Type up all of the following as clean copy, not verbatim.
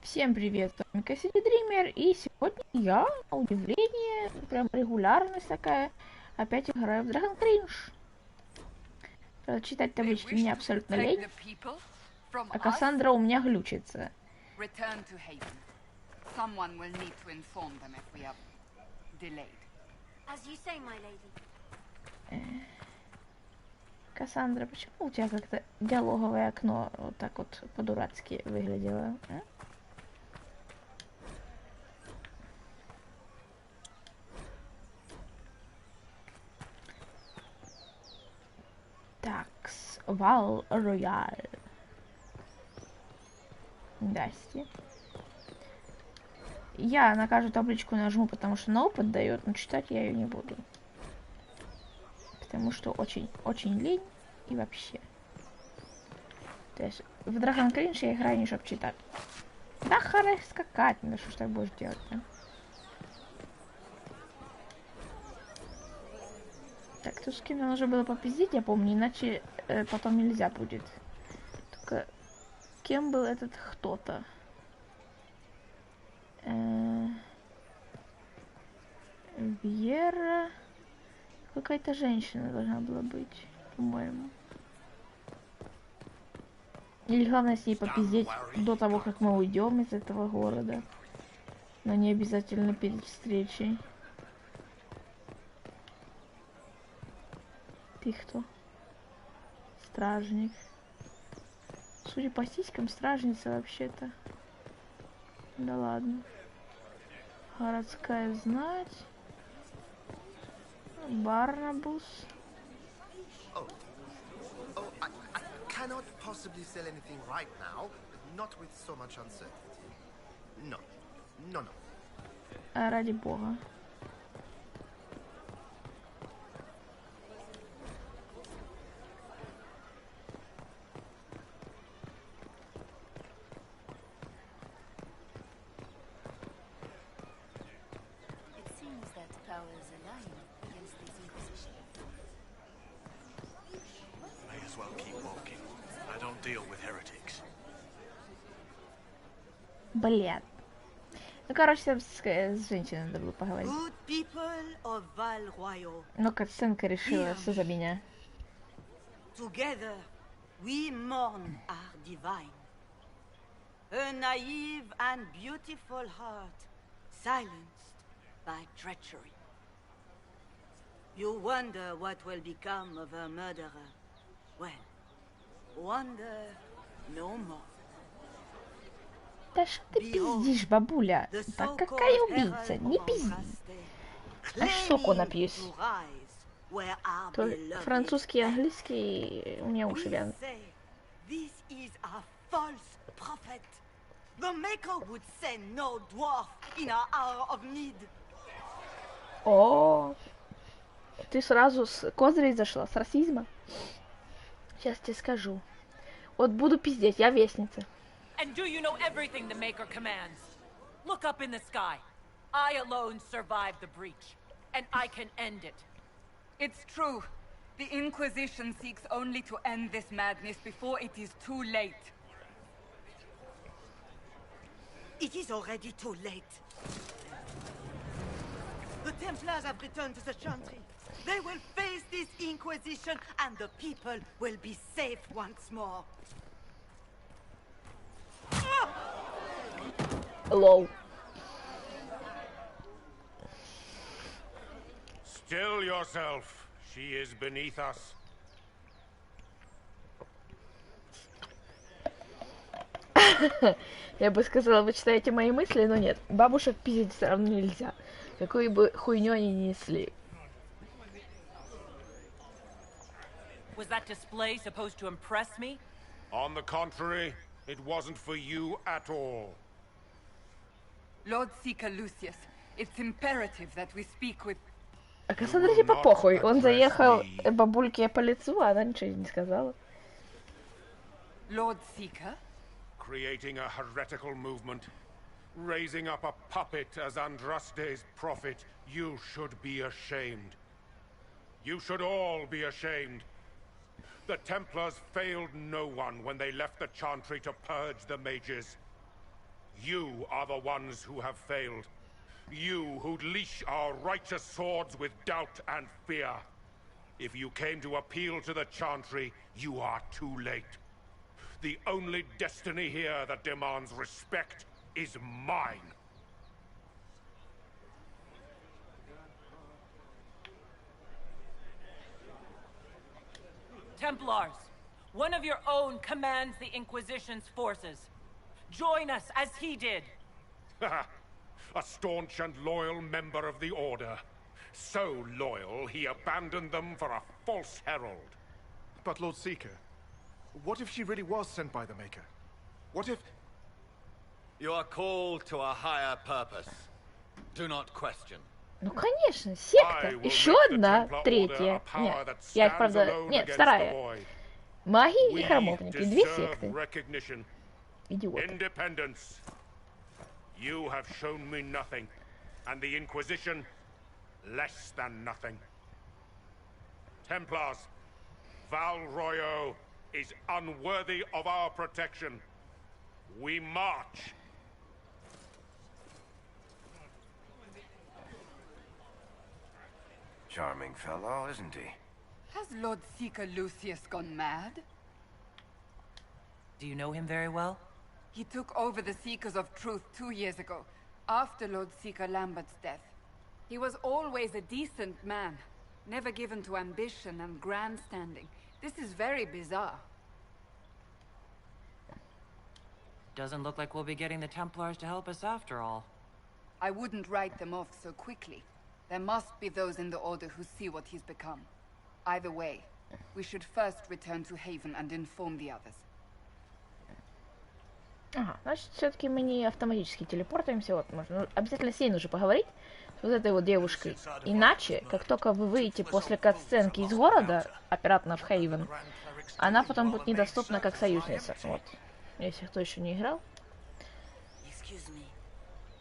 Всем привет, с вами Кассиди Дример, и сегодня я, на удивление, прям регулярность такая, опять играю в Драгон кринж. Читать таблички мне абсолютно лень, а Кассандра у меня глючится. Кассандра, почему у тебя как-то диалоговое окно вот так вот по-дурацки выглядело? А? Такс, Вал Рояль. Здрасте. Я на каждую табличку нажму, потому что на опыт дает, но читать я ее не буду. Потому что очень лень и вообще. То есть в Драгон кринж я играю не чтоб читать. Да харай скакать, ну что ж так будешь делать, да? Так, тут с кем нужно было попиздить, я помню, иначе потом нельзя будет. Только кем был этот кто-то? Вера. Какая-то женщина должна была быть, по-моему. Или главное с ней попиздеть до того, как мы уйдем из этого города. Но не обязательно перед встречей. Ты кто? Стражник. Судя по сиськам, стражница вообще-то. Да ладно. Городская знать. Барнабус. Cannot possibly sell anything right now, not with so much uncertainty. No. Ради бога. Блядь. Ну, короче, с женщиной надо было поговорить. Но катсценка решила все за меня. Together we mourn our divine. A naive and beautiful heart silenced by treachery. You wonder what will become of a murderer. Well, wonder no more. Да что ты пиздишь, бабуля? Да какая убийца? Не пизди. Аж соку напьюсь. То французский и английский у меня уши вянут. О, ты сразу с козырей зашла, с расизма? Сейчас тебе скажу. Вот буду пиздеть, я вестница. And do you know everything the Maker commands? Look up in the sky. I alone survived the breach, and I can end it. It's true. The Inquisition seeks only to end this madness before it is too late. It is already too late. The Templars have returned to the Chantry. They will face this Inquisition, and the people will be safe once more. Лол. Still yourself. She is beneath us. Я бы сказала, вы читаете мои мысли, но нет. Бабушек пиздить все равно нельзя. Какую бы хуйню они ни несли. Was that display supposed to impress me? On the contrary, it wasn't for you at all. Lord Seeker Lucius, it's imperative that we speak with... А Кассандре типа похуй. Он заехал бабульке по лицу, а она ничего не сказала. Lord Seeker? Creating a heretical movement. Raising up a puppet as Andraste's prophet. You should be ashamed. You should all be ashamed. The Templars failed no one when they left the Chantry to purge the mages. You are the ones who have failed. You who'd leash our righteous swords with doubt and fear. If you came to appeal to the Chantry, you are too late. The only destiny here that demands respect is mine. Templars, one of your own commands the Inquisition's forces. Join us as he did. A staunch and loyal member of the Order. So loyal, he abandoned them for a false herald. But Lord Seeker, what if she really was sent by the Maker? What if... You are called to a higher purpose. Do not question. Ну, конечно, секта. Еще одна, третья. Нет, я их, правда... Нет, вторая. Маги и храмовники. Две секты. Идиоты. You have shown me nothing, and the Inquisition less than nothing. Templars, Val Royo is unworthy of our protection. We march. Charming fellow, isn't he? Has Lord Seeker Lucius gone mad? Do you know him very well? He took over the Seekers of Truth 2 years ago, after Lord Seeker Lambert's death. He was always a decent man, never given to ambition and grandstanding. This is very bizarre. Doesn't look like we'll be getting the Templars to help us after all. I wouldn't write them off so quickly. There must be those in the Order who see what he's become. Either way, we should first return to Haven and inform the others. Ага, значит, все-таки мы не автоматически телепортуемся. Вот, можно. Ну, обязательно с ней нужно поговорить, с вот этой вот девушкой. Иначе, как только вы выйдете после катсценки из города, обратно в Хейвен, она потом будет недоступна как союзница. Вот. Если кто еще не играл. Excuse me,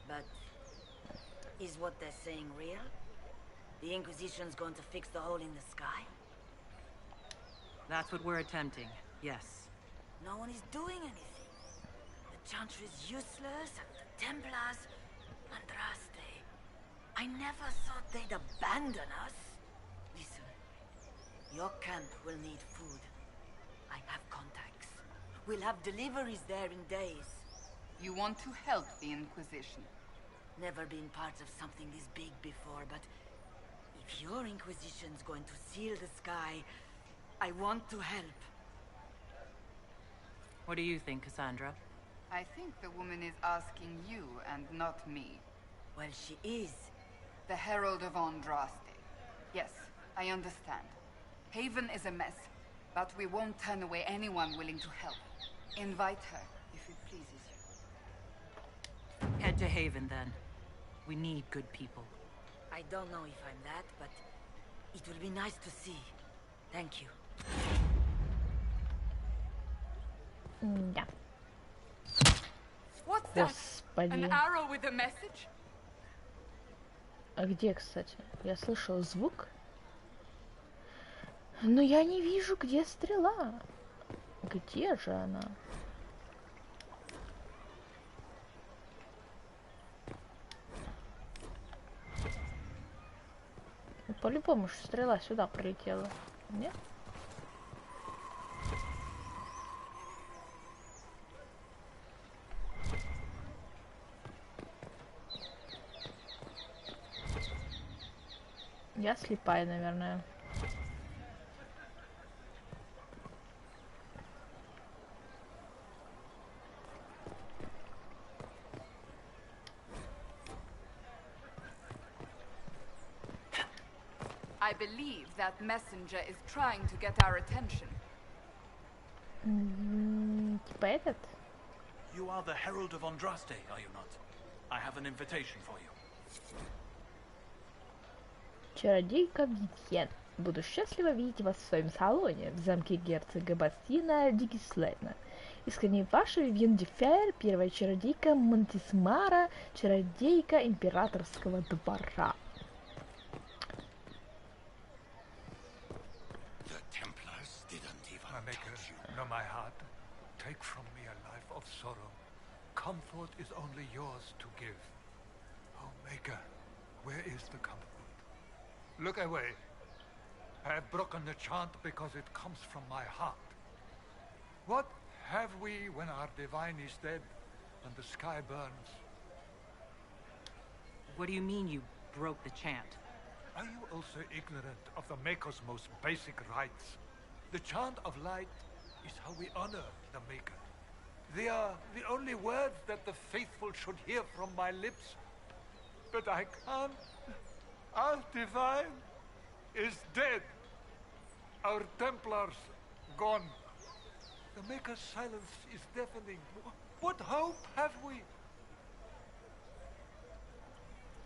but is what they're saying real? The Inquisition's going to fix the hole in the sky? That's what we're attempting, yes. No one is doing anything. The Chantry is useless, and the Templars... Andraste. I never thought they'd abandon us. Listen, your camp will need food. I have contacts. We'll have deliveries there in days. You want to help the Inquisition? Never been part of something this big before, but... if your Inquisition's going to seal the sky, I want to help. What do you think, Cassandra? I think the woman is asking you and not me. Well, she is. The Herald of Andraste. Yes, I understand. Haven is a mess, but we won't turn away anyone willing to help. Invite her, if it pleases you. Head to Haven, then. We need good people. I don't know if I'm that, but it will be nice to see. Thank you. Да. What's that? Господи. An arrow with a message? А где, кстати? Я слышал звук. Но я не вижу, где стрела. Где же она? По-любому, что стрела сюда прилетела. Нет? Я слепая, наверное. I believe that messenger is trying to get our attention. Типа этот? You are the Herald of Andraste, are you not? I have an invitation for you. Чародейка Витьен. Буду счастлива видеть вас в своем салоне в замке герцога Бастина Дигислена. Искренне ваша Вивьен Дефер, первая чародейка Монтисмара, чародейка императорского двора. Know my heart. Take from me a life of sorrow. comfort is only yours to give. Oh, Maker, where is the comfort? Look away. I have broken the chant because it comes from my heart. What have we when our divine is dead and the sky burns? What do you mean you broke the chant? Are you also ignorant of the Maker's most basic rites? The chant of light is how we honor the Maker. They are the only words that the faithful should hear from my lips. But I can't. Our divine is dead. Our Templars gone. The Maker's silence is deafening. What hope have we?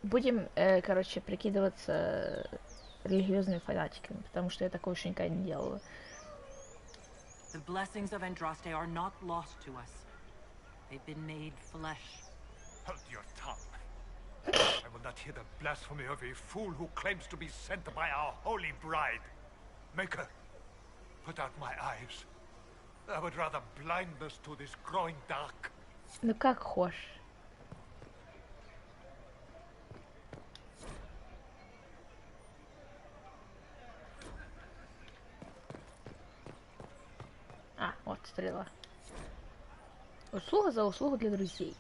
Будем, короче, прикидываться религиозными фанатиками, потому что я такого еще никогда не делала. The blessings of Andraste are not lost to us. They've been made flesh. Hold your tongue. I will not hear the blasphemy of a fool who claims to be sent by our holy bride. Maker, put out my eyes. I would rather blindness to this growing dark. Ну как хочешь. А, вот стрела. Услуга за услугу для друзей.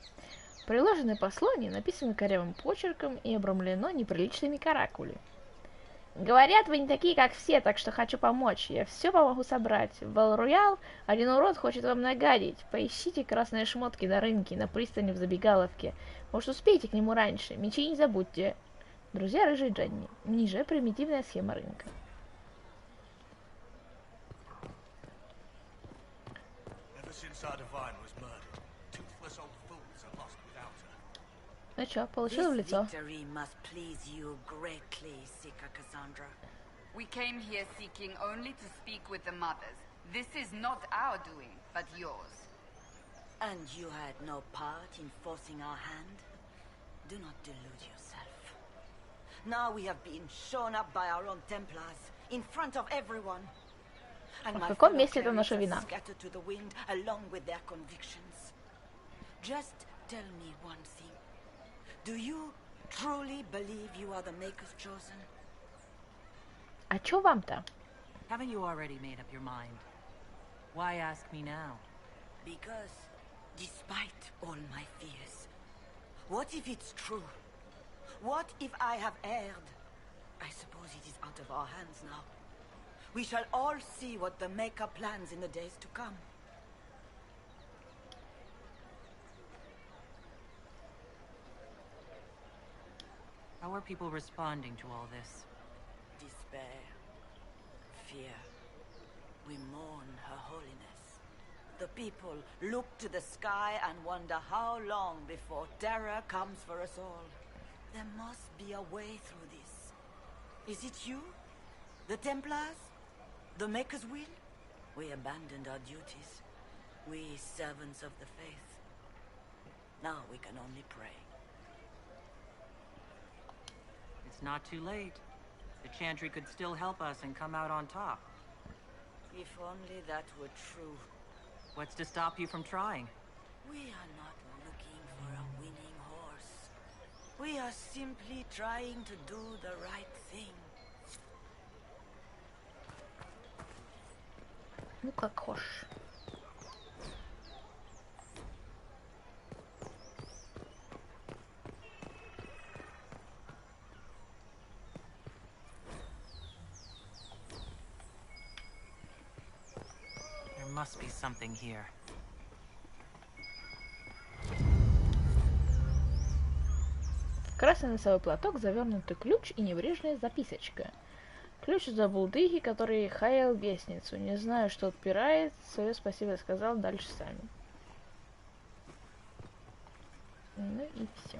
Приложенное послание написано корявым почерком и обрамлено неприличными каракулями. Говорят, вы не такие, как все, так что хочу помочь. Я все помогу собрать. В Вал-Роял один урод хочет вам нагадить. Поищите красные шмотки на рынке, на пристани в забегаловке. Может, успеете к нему раньше. Мечи не забудьте. Друзья рыжий Дженни. Ниже примитивная схема рынка. Ну чё, получила в лицо? We came here seeking only to speak with the mothers. This is not our doing, but yours. And you had no part in forcing our hand? Do not delude yourself. Now we have been shown up by our own Templars, in front of everyone. And В my каком fellow месте это clerics наша are вина? scattered to the wind along with their convictions. Just tell me one thing. Do you truly believe you are the Maker's chosen? А чё вам-то? Haven't you already made up your mind? Why ask me now? Because, despite all my fears, what if it's true? What if I have erred? I suppose it is out of our hands now. We shall all see what the Maker plans in the days to come. How are people responding to all this? Despair, fear. We mourn Her Holiness. The people look to the sky and wonder how long before terror comes for us all. There must be a way through this. Is it you? The Templars? The Maker's will? We abandoned our duties. We servants of the faith. Now we can only pray. It's not too late. The Chantry could still help us and come out on top. If only that were true. What's to stop you from trying? We are not looking for a winning horse. We are simply trying to do the right thing. Ну как хочешь. There must be something here. Красный носовой платок, завернутый ключ и небрежная записочка. Ключ за булдыги, который хаял вестницу. Не знаю, что отпирает. Свое спасибо сказал, дальше сами. Ну и все.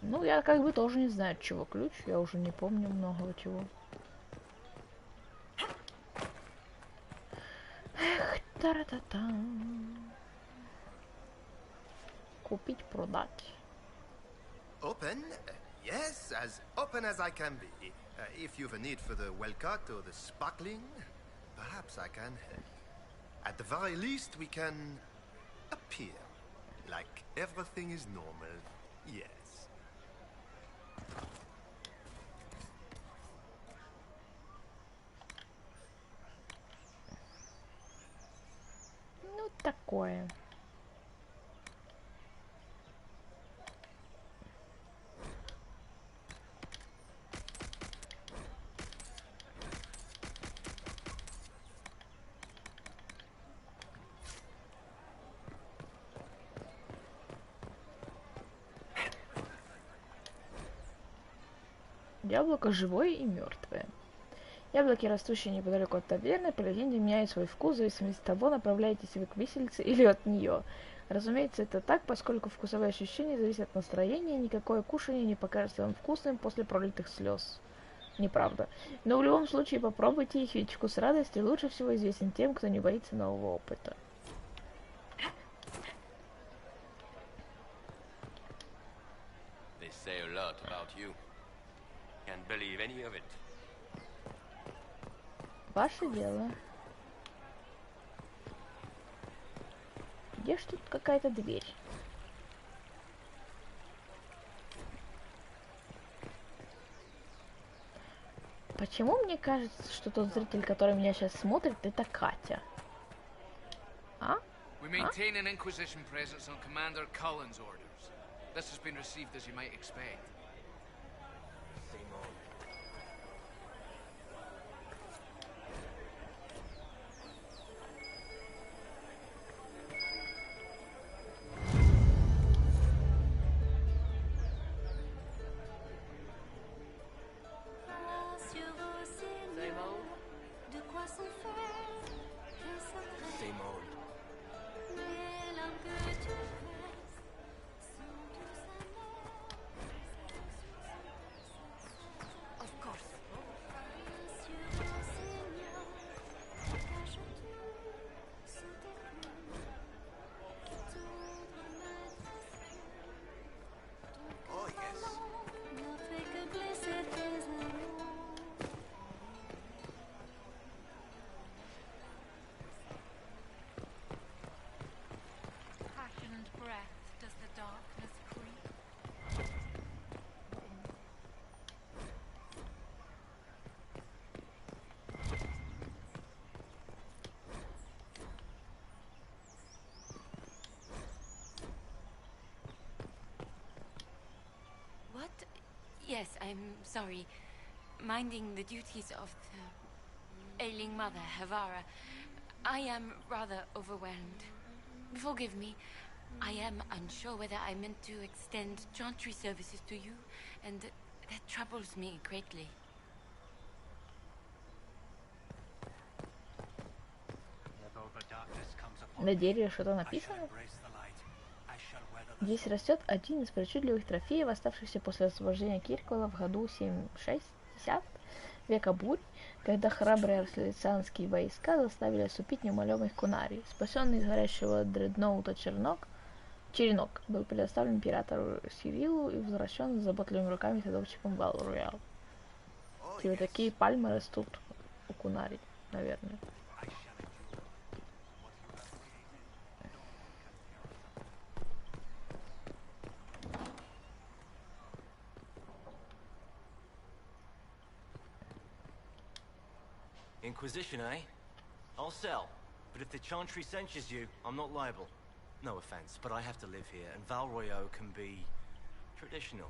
Ну, я как бы тоже не знаю, от чего ключ. Я уже не помню многого чего. Эх Та-ра-та-та. Купить, продать. Open? Yes, as open as I can be. If you've a need for the well cut or the sparkling, perhaps I can help. At the very least, we can appear like everything is normal. Yes. Ну, такое. Яблоко живое и мертвое. Яблоки, растущие неподалеку от таверны, по легенде меняют свой вкус в зависимости от того, направляетесь вы к виселице или от нее. Разумеется, это так, поскольку вкусовые ощущения зависят от настроения, никакое кушание не покажется вам вкусным после пролитых слез. Неправда. Но в любом случае попробуйте их, ведь вкус радости лучше всего известен тем, кто не боится нового опыта. They say a lot about you. Can't believe any of it. Ваше дело. Где ж тут какая-то дверь? Почему мне кажется, что тот зритель, который меня сейчас смотрит, это Катя? А? We maintain an Inquisition presence on Commander Cullen's orders. This has been received as you might expect. Yes, I'm sorry. Minding the duties of the ailing mother, Havara. I am rather overwhelmed. Forgive me. I am unsure whether I meant to extend chantry services to you, and that troubles me greatly. На дереве что-то написано? Здесь растет один из причудливых трофеев, оставшихся после освобождения Кирквелла в году 760 века бурь, когда храбрые арслицианские войска заставили отступить неумолимых кунарий. Спасенный из горящего дредноута черенок был предоставлен императору Сирилу и возвращен с заботливыми руками садовщиком Вал-Роял. Типа такие пальмы растут у кунарий, наверное. Inquisition, eh? I'll sell. But if the Chantry censures you, I'm not liable. No offense, but I have to live here, and Val Royaux can be traditional.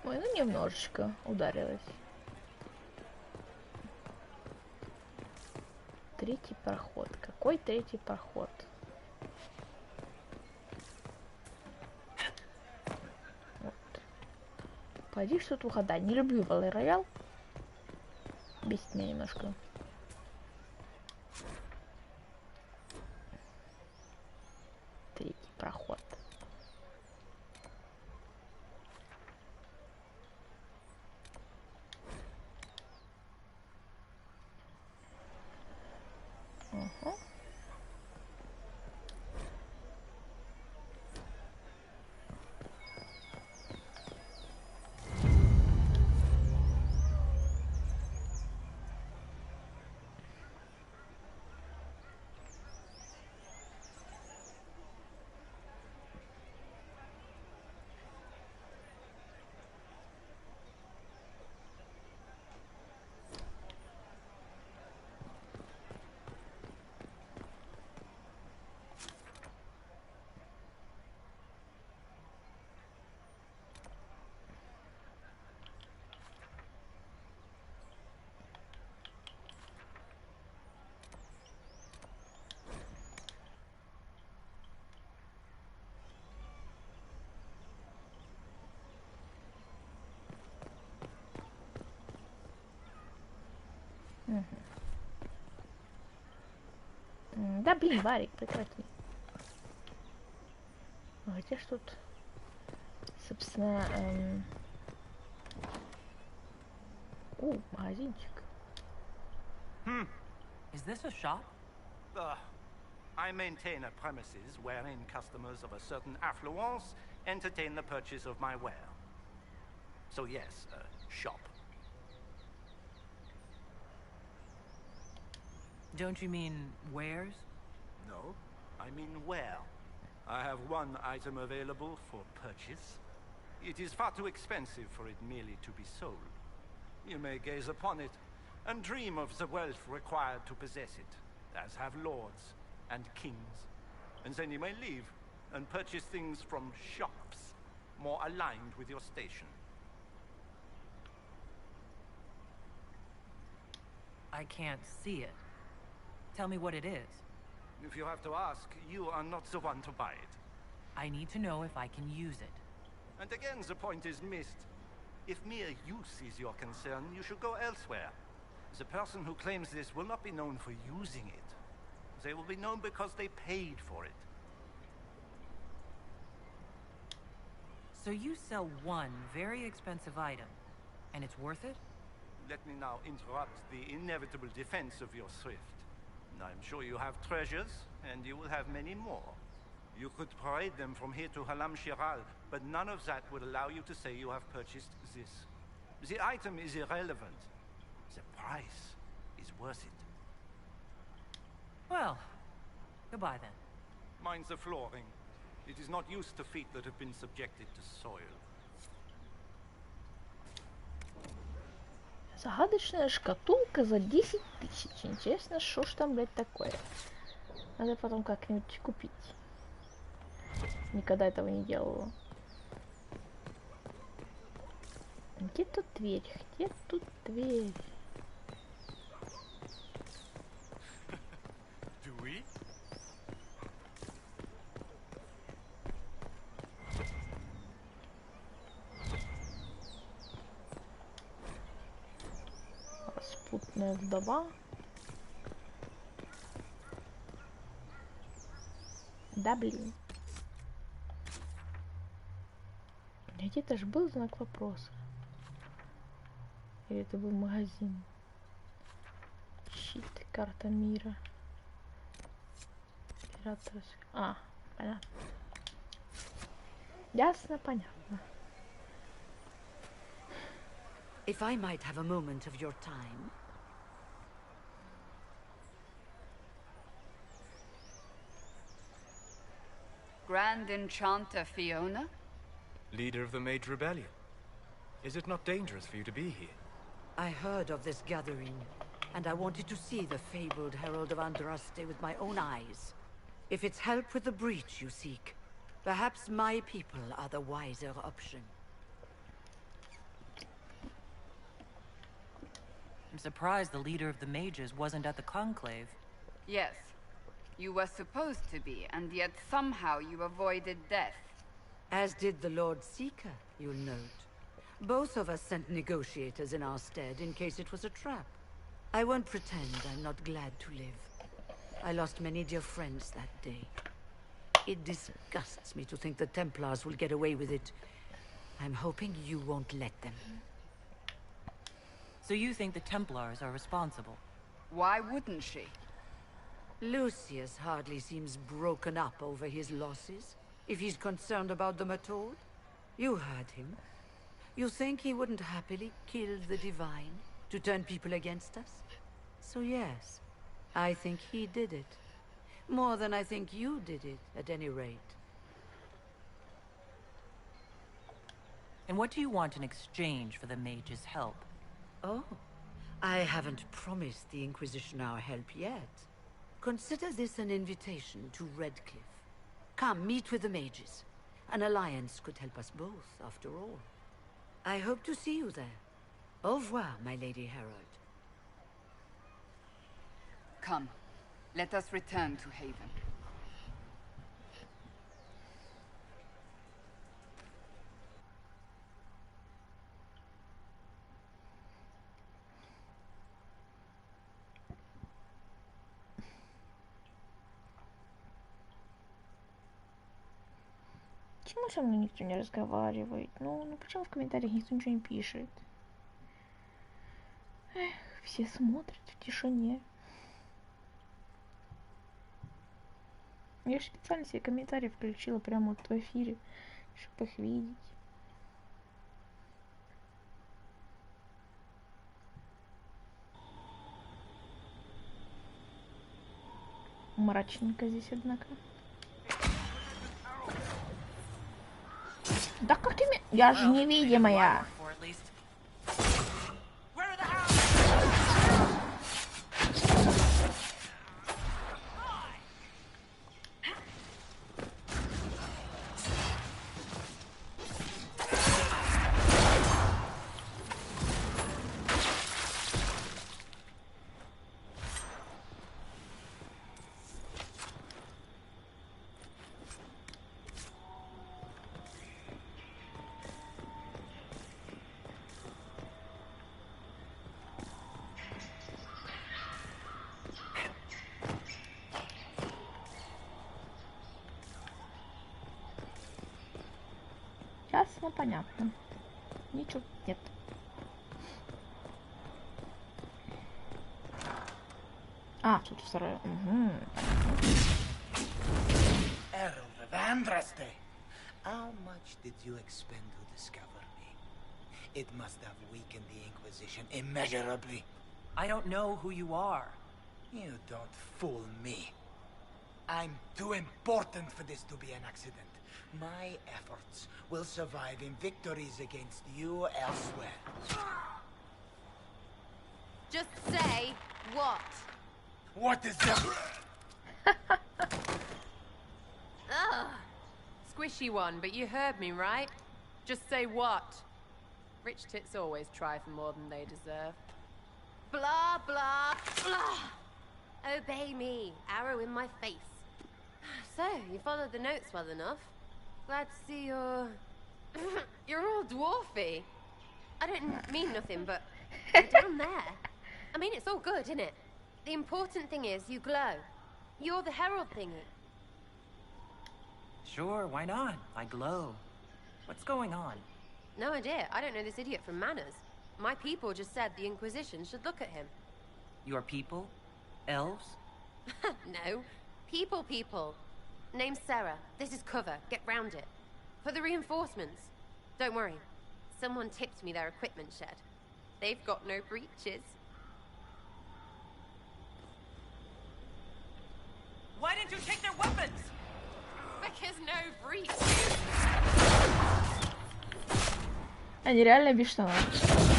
Ой, ну немножечко ударилась. Третий проход. Какой третий проход? Вот. Пойди что-то угадай. Не люблю Вале Роял. Бесит меня немножко. Третий проход. Угу. Да блин, Варик, прекрати. Хотя ж тут, собственно, магазинчик. Is this a shop? I maintain a premises wherein customers of a certain affluence entertain the purchase of my ware. So yes, shop. Don't you mean wares? No, I mean where. I have one item available for purchase. It is far too expensive for it merely to be sold. You may gaze upon it and dream of the wealth required to possess it, as have lords and kings. And then you may leave and purchase things from shops more aligned with your station. I can't see it. Tell me what it is. If you have to ask, you are not the one to buy it. I need to know if I can use it. And again, the point is missed. If mere use is your concern, you should go elsewhere. The person who claims this will not be known for using it. They will be known because they paid for it. So you sell one very expensive item, and it's worth it? Let me now interrupt the inevitable defense of your thrift. I'm sure you have treasures, and you will have many more. You could parade them from here to Halam Shiral, but none of that would allow you to say you have purchased this. The item is irrelevant. The price is worth it. Well, goodbye then. Mind the flooring. It is not used to feet that have been subjected to soil. Загадочная шкатулка за 10 тысяч. Интересно, что ж там, блядь, такое. Надо потом как-нибудь купить. Никогда этого не делала. Где тут дверь? Где тут дверь? Распутная вдова. Да блин. Где-то ж был знак вопроса. Или это был магазин? Щит, карта мира. А, понятно. Ясно, понятно. If I might have a moment of your time. Grand Enchanter Fiona? Leader of the Mage Rebellion. Is it not dangerous for you to be here? I heard of this gathering, and I wanted to see the fabled Herald of Andraste with my own eyes. If it's help with the breach you seek, perhaps my people are the wiser option. I'm surprised the leader of the mages wasn't at the conclave. Yes. You were supposed to be, and yet somehow you avoided death. As did the Lord Seeker, you'll note. Both of us sent negotiators in our stead in case it was a trap. I won't pretend I'm not glad to live. I lost many dear friends that day. It disgusts me to think the Templars will get away with it. I'm hoping you won't let them. So you think the Templars are responsible? Why wouldn't she? Lucius hardly seems broken up over his losses, if he's concerned about them at all. You heard him. You think he wouldn't happily kill the Divine to turn people against us? So yes, I think he did it. More than I think you did it, at any rate. And what do you want in exchange for the mage's help? Oh, I haven't promised the Inquisition our help yet. Consider this an invitation to Redcliffe. Come, meet with the mages. An alliance could help us both, after all. I hope to see you there. Au revoir, my Lady Herald. Come, let us return to Haven. Почему со мной никто не разговаривает? Ну почему в комментариях никто ничего не пишет? Эх, все смотрят в тишине. Я же специально себе комментарии включила прямо вот в эфире, чтобы их видеть. Мрачненько здесь, однако. Да как ты меня... Я же невидимая. Ясно, понятно. Ничего нет. А, тут второе. Угу. Herald of Andraste, how much did you expend to discover me? It must have weakened the Inquisition immeasurably. I don't know who you are. You don't fool me. I'm too important for this to be an accident. My efforts will survive in victories against you elsewhere. Just say what? What is that? Ugh. Squishy one, but you heard me, right? Just say what? Rich tits always try for more than they deserve. Blah, blah, blah. Obey me. Arrow in my face. So, you followed the notes well enough. Glad to see you're... you're all dwarfy. I don't mean nothing, but you're down there. I mean, it's all good, isn't it? The important thing is you glow. You're the herald thingy. Sure, why not? I glow. What's going on? No idea. I don't know this idiot from Manners. My people just said the Inquisition should look at him. Your people? Elves? No. People. Name's Sarah. This is cover. Get round it. For the reinforcements. Don't worry. Someone tipped me their equipment shed. They've got no breaches. Why didn't you take their weapons? Because no breach. Они реально без штанов.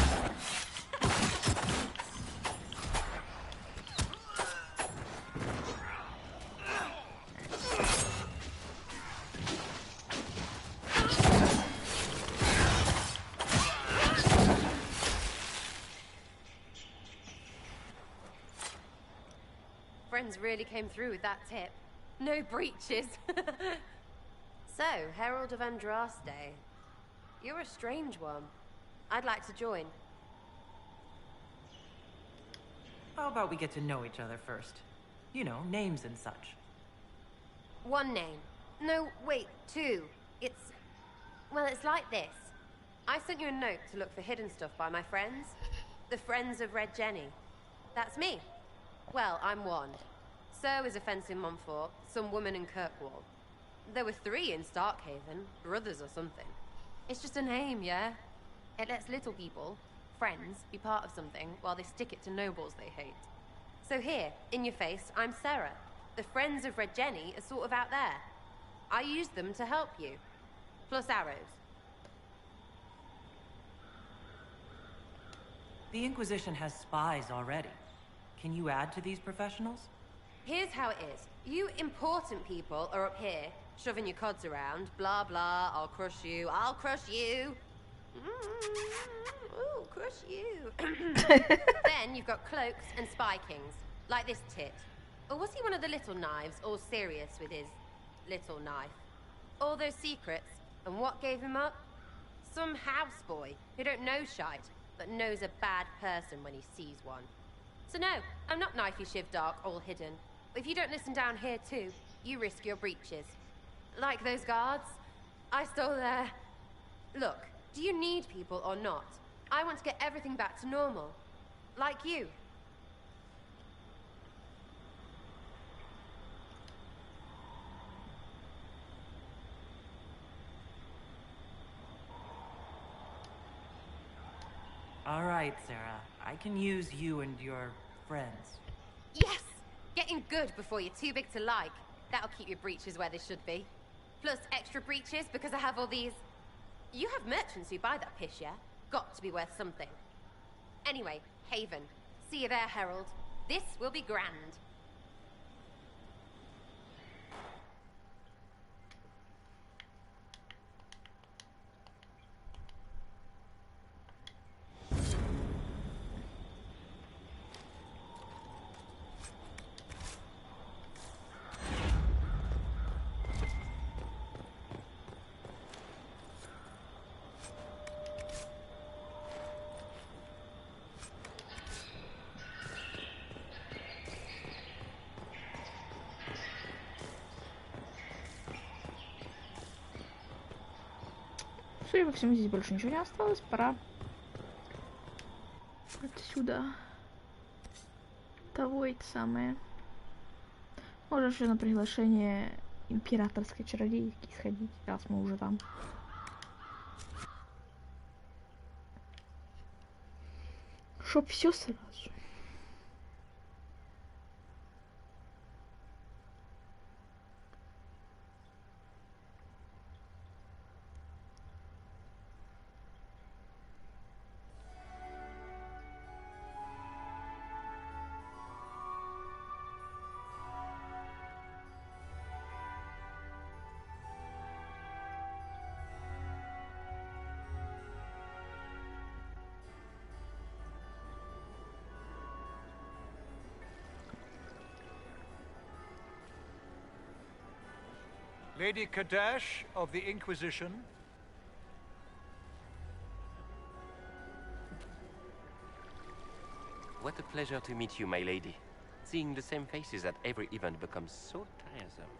friends really came through with that tip. No breaches. So, Herald of Andraste. You're a strange one. I'd like to join. How about we get to know each other first? You know, names and such. One name. No, wait, two. Well, it's like this. I sent you a note to look for hidden stuff by my friends. The Friends of Red Jenny. That's me. Well, I'm one. So is a fence in Montfort, some woman in Kirkwall. There were 3 in Starkhaven, brothers or something. It's just a name, yeah? It lets little people, friends, be part of something while they stick it to nobles they hate. So here, in your face, I'm Sarah. The Friends of Red Jenny are sort of out there. I used them to help you. Plus arrows. The Inquisition has spies already. Can you add to these professionals? Here's how it is. You important people are up here, shoving your cods around. Blah, blah, I'll crush you. Ooh, crush you. Then you've got cloaks and spy kings, like this tit. Or was he one of the little knives, all serious with his little knife? All those secrets, and what gave him up? Some houseboy who don't know shite, but knows a bad person when he sees one. So no, I'm not knifey shiv dark, all hidden. But if you don't listen down here too, you risk your breeches. Like those guards, I stole their... Look, do you need people or not? I want to get everything back to normal. Like you. All right, Sarah. I can use you and your friends. Yes! Getting good before you're too big to like. That'll keep your breeches where they should be. Plus extra breeches because I have all these... You have merchants who buy that piss, yeah? Got to be worth something. Anyway, Haven. See you there, Herald. This will be grand. Судя по всему, здесь больше ничего не осталось. Пора отсюда того и самое. Можно еще на приглашение императорской чародейки сходить, раз мы уже там. Чтоб все сразу. Lady Kadash of the Inquisition. What a pleasure to meet you, my lady. Seeing the same faces at every event becomes so tiresome.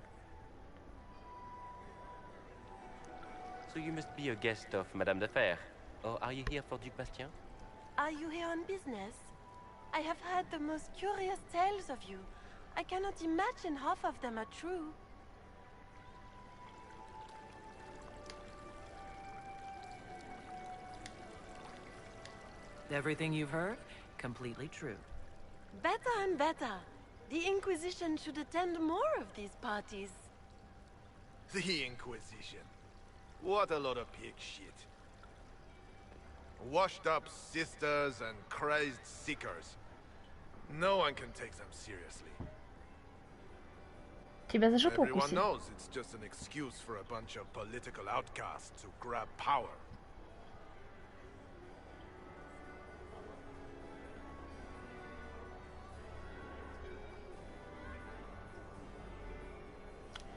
So you must be a guest of Madame de Fer. Or are you here for Duc Bastien? Are you here on business? I have heard the most curious tales of you. I cannot imagine half of them are true. Everything you've heard? Completely true. Better and better. The Inquisition should attend more of these parties. The Inquisition. What a lot of pig shit. Washed up sisters and crazed seekers. No one can take them seriously. Everyone knows it's just an excuse for a bunch of political outcasts to grab power.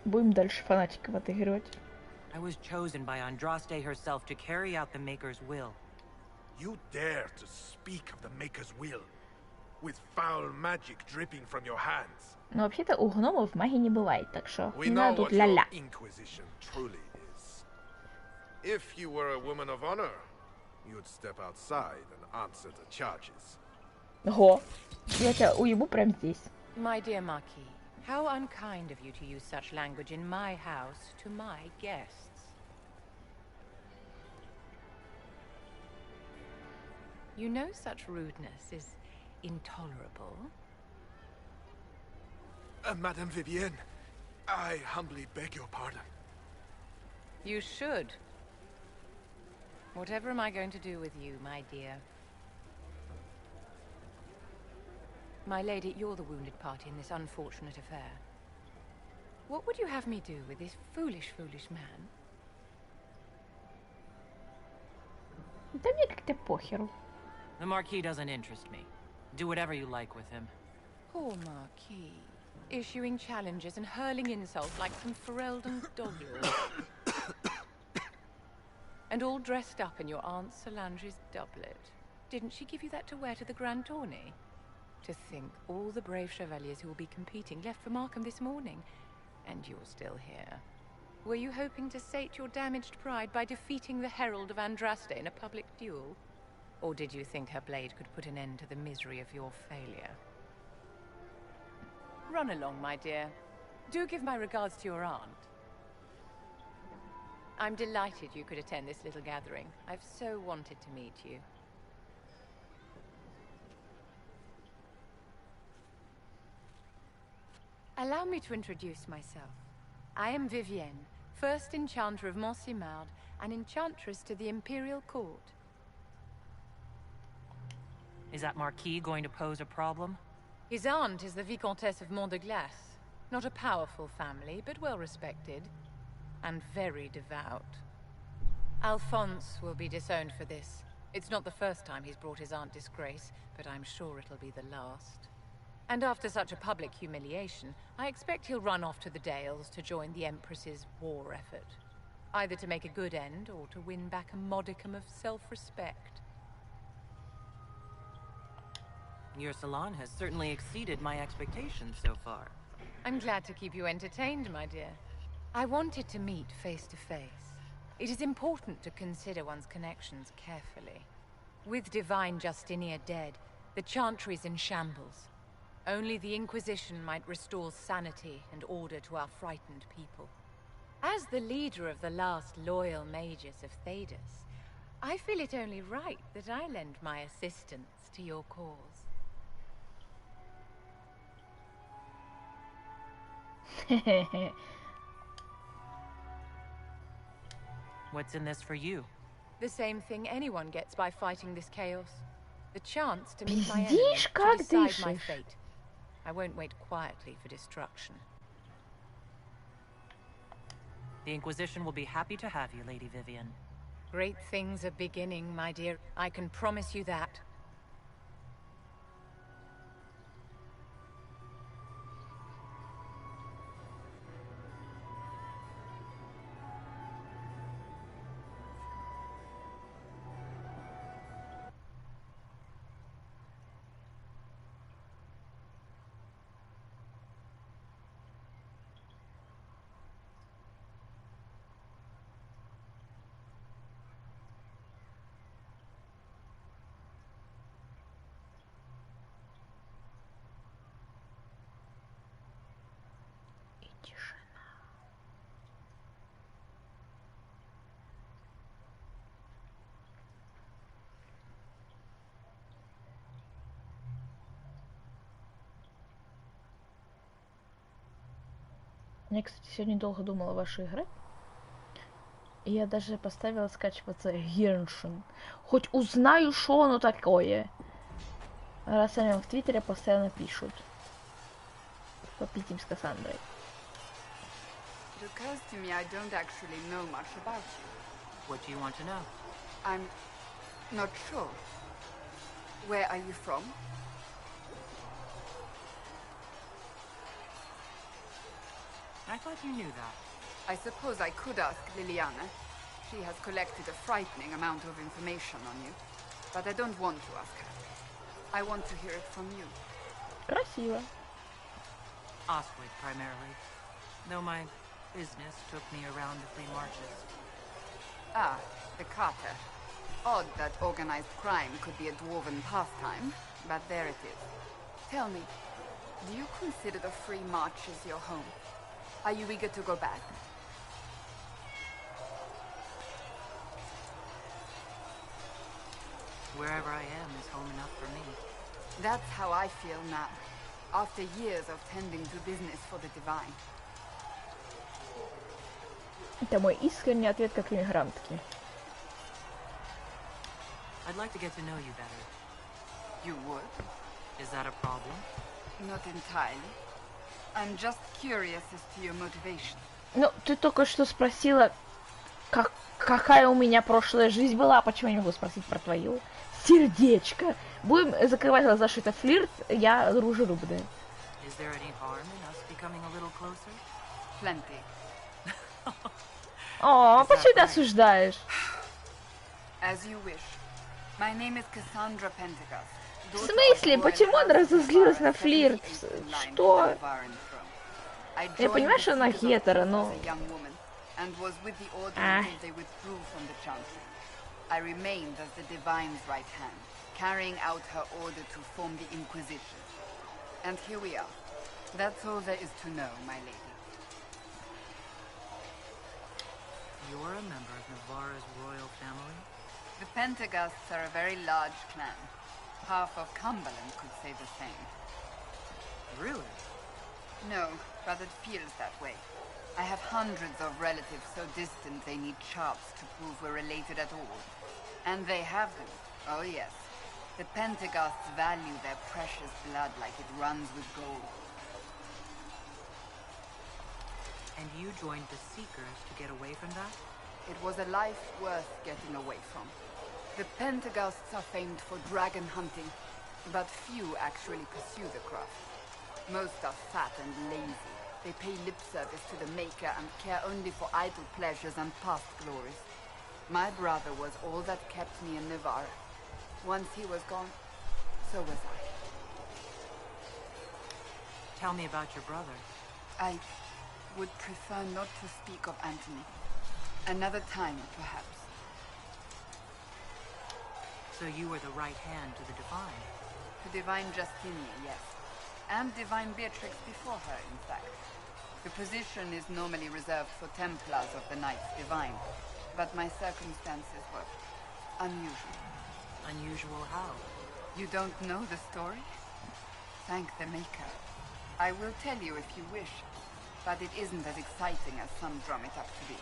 Будем дальше фанатиков отыгрывать. I was chosen by Andraste herself to carry out the Maker's will. You dare to speak of the Maker's will, with foul magic dripping from your hands. Но вообще-то у гномов магии не бывает, так что We не know надо тут what your ля-ля. Inquisition truly is. If you were a woman of honor, you'd step outside and answer the charges. Ого, я тебя уебу прямо здесь. My dear Marquis, how unkind of you to use such language in my house to my guests. You know such rudeness is intolerable. Madame Vivienne, I humbly beg your pardon. You should. Whatever am I going to do with you, my dear? My lady, you're the wounded party in this unfortunate affair. What would you have me do with this foolish, foolish man? Да мне как-то похеру. The Marquis doesn't interest me. Do whatever you like with him. Poor Marquis. Issuing challenges and hurling insults like some Ferelden doggerel. And all dressed up in your Aunt Solange's doublet. Didn't she give you that to wear to the Grand Tourney? To think, all the brave chevaliers who will be competing left for Markham this morning. And you're still here. Were you hoping to sate your damaged pride by defeating the Herald of Andraste in a public duel? Or did you think her blade could put an end to the misery of your failure? Run along, my dear. Do give my regards to your aunt. I'm delighted you could attend this little gathering. I've so wanted to meet you. Allow me to introduce myself. I am Vivienne, first Enchanter of Montsimard and Enchantress to the Imperial Court. Is that Marquis going to pose a problem? His aunt is the Vicomtesse of Mont de Glace. Not a powerful family, but well respected. And very devout. Alphonse will be disowned for this. It's not the first time he's brought his aunt disgrace, but I'm sure it'll be the last. And after such a public humiliation, I expect he'll run off to the Dales to join the Empress's war effort. Either to make a good end, or to win back a modicum of self-respect. Your salon has certainly exceeded my expectations so far. I'm glad to keep you entertained, my dear. I wanted to meet face to face. It is important to consider one's connections carefully. With Divine Justinia dead, the Chantry's in shambles. Only the Inquisition might restore sanity and order to our frightened people. As the leader of the last loyal mages of Thedas, I feel it only right that I lend my assistance to your cause. What's in this for you? The same thing anyone gets by fighting this chaos. The chance to meet my enemy, to decide my fate. I won't wait quietly for destruction. The Inquisition will be happy to have you, Lady Vivienne. Great things are beginning, my dear. I can promise you that. Я, кстати, сегодня долго думала о вашей игре. И я даже поставила скачиваться Геншин. Хоть узнаю, что оно такое. Раз они в Твиттере постоянно пишут. Попитим с Кассандрой. It occurs to me I don't actually know much about you. What do you want to know? I'm not sure. Where are you from? I thought you knew that. I suppose I could ask Liliana. She has collected a frightening amount of information on you. But I don't want to ask her. I want to hear it from you. Красиво. Oswald, primarily. Though my business took me around the flea marches. Ah, the Carter. Odd that organized crime could be a dwarven pastime, but there it is. Tell me, do you consider the Free Marches your home? Are you eager to go back? Wherever I am is home enough for me. That's how I feel now, after years of tending to business for the divine. Это мой искренний ответ как иммигрантки. I'd like to get to know you better. You would? Is that a problem? Not entirely. I'm just curious as to your motivation. Ну, ты только что спросила, какая у меня прошлая жизнь была, почему я не могу спросить про твою? Сердечко. Будем закрывать глаза, что это флирт, я дружелюбная. Is there any harm in us becoming a little closer? Plenty. О, почему ты осуждаешь? As you wish. My name is Cassandra Pentecost. В смысле? Почему она разозлилась на флирт? Что? Я понимаю, что она гетера, но... I remained as the Divine's right hand, carrying out her order to form the Inquisition. And here we are. That's all there is to know, my lady. You're a member of Navarra's royal family? The Pentecosts are a very large clan. Half of Cumberland could say the same. Really? No, but it feels that way. I have hundreds of relatives so distant they need charts to prove we're related at all. And they have them. Oh yes. The Pentecosts value their precious blood like it runs with gold. And you joined the Seekers to get away from that? It was a life worth getting away from. The Pentecosts are famed for dragon hunting, but few actually pursue the craft. Most are fat and lazy. They pay lip service to the Maker and care only for idle pleasures and past glories. My brother was all that kept me in Navarra. Once he was gone, so was I. Tell me about your brother. I would prefer not to speak of Anthony. Another time, perhaps. So you were the right hand to the Divine? To Divine Justinia, yes. And Divine Beatrix before her, in fact. The position is normally reserved for Templars of the Knights Divine, but my circumstances were unusual. Unusual how? You don't know the story? Thank the Maker. I will tell you if you wish, but it isn't as exciting as some drum it up to be.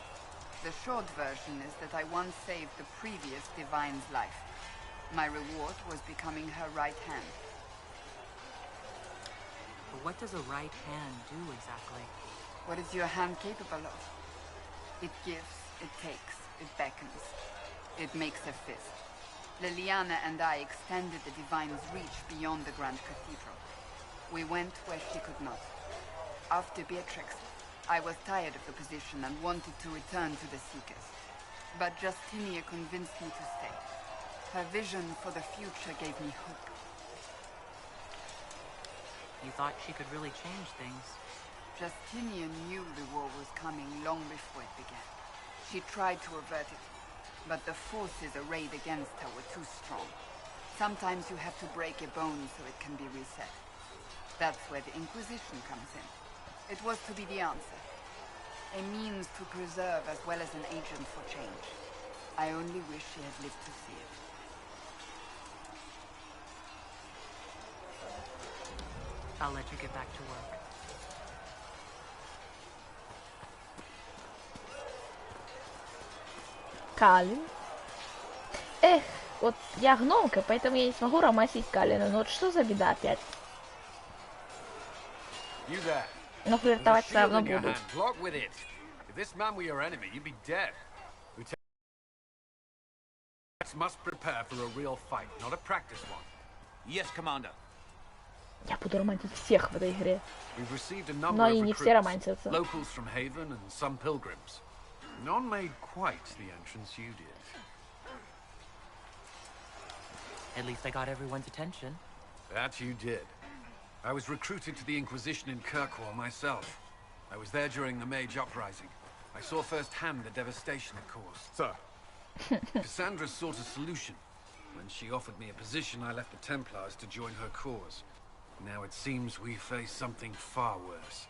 The short version is that I once saved the previous Divine's life. My reward was becoming her right hand. But what does a right hand do exactly? What is your hand capable of? It gives, it takes, it beckons. It makes a fist. Liliana and I extended the Divine's reach beyond the Grand Cathedral. We went where she could not. After Beatrix, I was tired of the position and wanted to return to the Seekers. But Justinia convinced me to stay. Her vision for the future gave me hope. You thought she could really change things? Justinia knew the war was coming long before it began. She tried to avert it, but the forces arrayed against her were too strong. Sometimes you have to break a bone so it can be reset. That's where the Inquisition comes in. It was to be the answer. A means to preserve as well as an agent for change. I only wish she had lived to see it. I'll let you get back to work. Калин. Эх, вот я гномка, поэтому я не смогу ромасить Калина. Ну вот что за беда опять? Но флиртовать все равно буду. Must prepare for a real fight, not a practice one. Yes, Commander. Я буду романтить всех в этой игре. We've received a number Но of и не все recruits, романтятся. locals from Haven and some pilgrims. None made quite the entrance you did. At least I got everyone's attention. That you did. I was recruited to the Inquisition in Kirkwall myself. I was there during the Mage Uprising. I saw firsthand the devastation it caused. Sir. Cassandra sought a solution. When she offered me a position, I left the Templars to join her cause. Now it seems we face something far worse.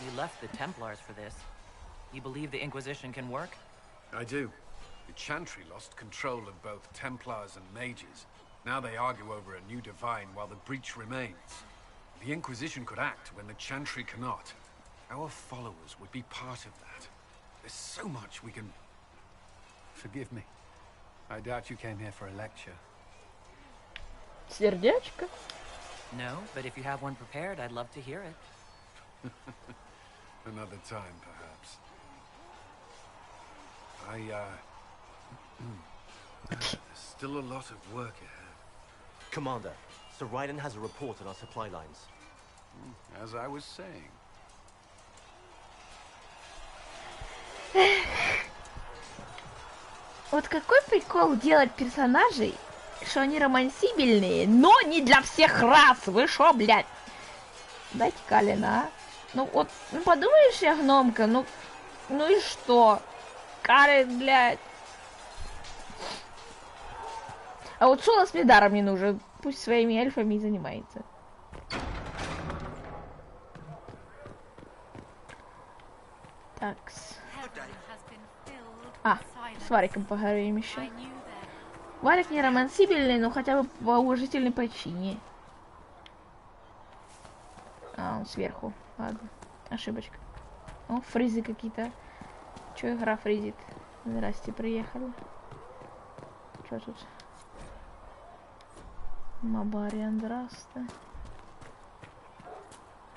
You left the Templars for this. You believe the Inquisition can work? I do. The Chantry lost control of both Templars and Mages. Now they argue over a new divine while the breach remains. The Inquisition could act when the Chantry cannot. Our followers would be part of that. There's so much we can... Forgive me. I doubt you came here for a lecture. Сердечко? No, but if you have one prepared, I'd love to hear it. Another time, perhaps. There's still a lot of work ahead. Commander, Sir Raiden has a report on our supply lines. As I was saying. Вот какой прикол делать персонажей, что они романсибельные, но не для всех рас. Вы шо, блядь? Дайте Калина, а? Ну вот, ну подумаешь, я гномка, ну и что? Калин, блядь. А вот Шола с мне даром не нужен. Пусть своими эльфами и занимается. Такс. А, с Вариком поговорим еще. Варик не романсибельный, но хотя бы по уважительной причине. А, он сверху. Ладно, ошибочка. О, фризы какие-то. Чё игра фризит? Здрасте, приехали. Чё тут? Мабари Андраста.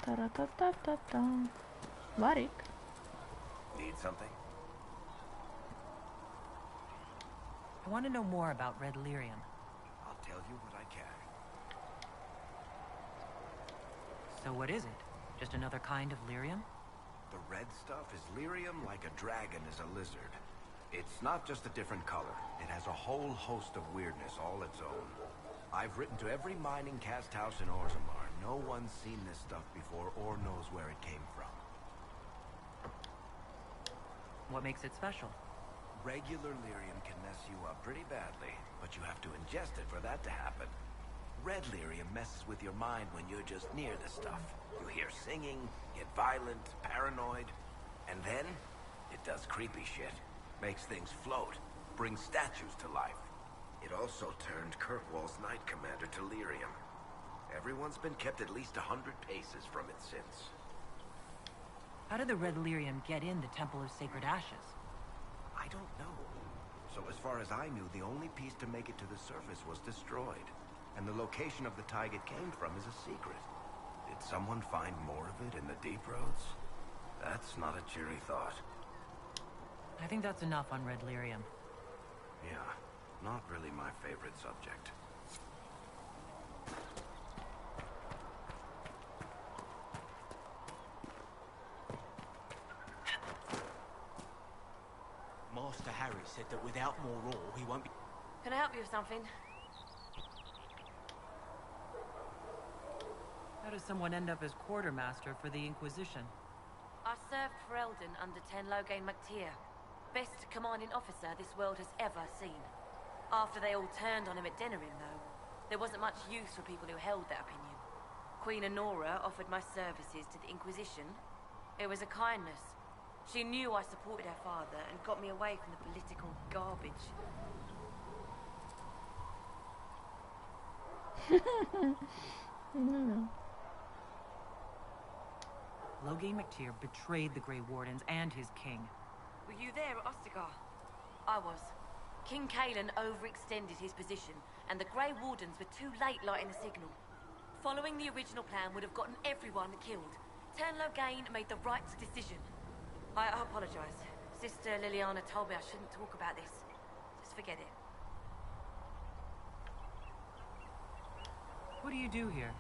Та-ра-та-та-та-та. Варик. Need something? I want to know more about Red Lyrium. I'll tell you what I can. So what is it? Just another kind of lyrium? The red stuff is lyrium like a dragon is a lizard. It's not just a different color. It has a whole host of weirdness all its own. I've written to every mining cast house in Orzammar. No one's seen this stuff before or knows where it came from. What makes it special? Regular lyrium can mess you up pretty badly, but you have to ingest it for that to happen. Red lyrium messes with your mind when you're just near the stuff. You hear singing, get violent, paranoid, and then it does creepy shit. Makes things float, brings statues to life. It also turned Kirkwall's Knight Commander to lyrium. Everyone's been kept at least 100 paces from it since. How did the Red Lyrium get in the Temple of Sacred Ashes? I don't know. So as far as I knew, the only piece to make it to the surface was destroyed. And the location of the tag it came from is a secret. Did someone find more of it in the deep roads? That's not a cheery thought. I think that's enough on Red Lyrium. Yeah, not really my favorite subject. Master Harry said that without more ore, he won't be... Can I help you with something? How does someone end up as quartermaster for the Inquisition? I served for Eldon under Tenlogain MacTier. Best commanding officer this world has ever seen. After they all turned on him at Denerim, though, there wasn't much use for people who held that opinion. Queen Honora offered my services to the Inquisition. It was a kindness. She knew I supported her father and got me away from the political garbage. Logain MacTier betrayed the Grey Wardens and his king. Were you there at Ostagar? I was. King Kalen overextended his position, and the Grey Wardens were too late lighting the signal. Following the original plan would have gotten everyone killed. Tenlogain made the right decision. I apologize. Sister Liliana told me I shouldn't talk about this. Just forget it. What do you do here?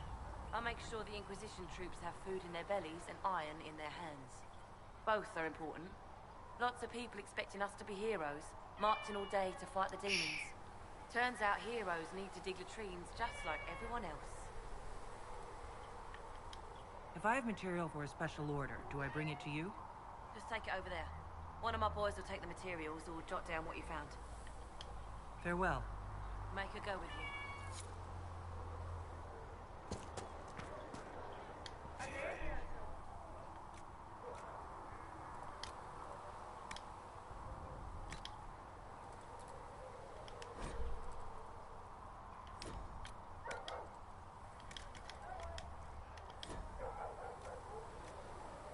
I make sure the Inquisition troops have food in their bellies and iron in their hands. Both are important. Lots of people expecting us to be heroes, marching all day to fight the demons. Turns out heroes need to dig latrines just like everyone else. If I have material for a special order, do I bring it to you? Just take it over there. One of my boys will take the materials or jot down what you found. Farewell. Make her go with you.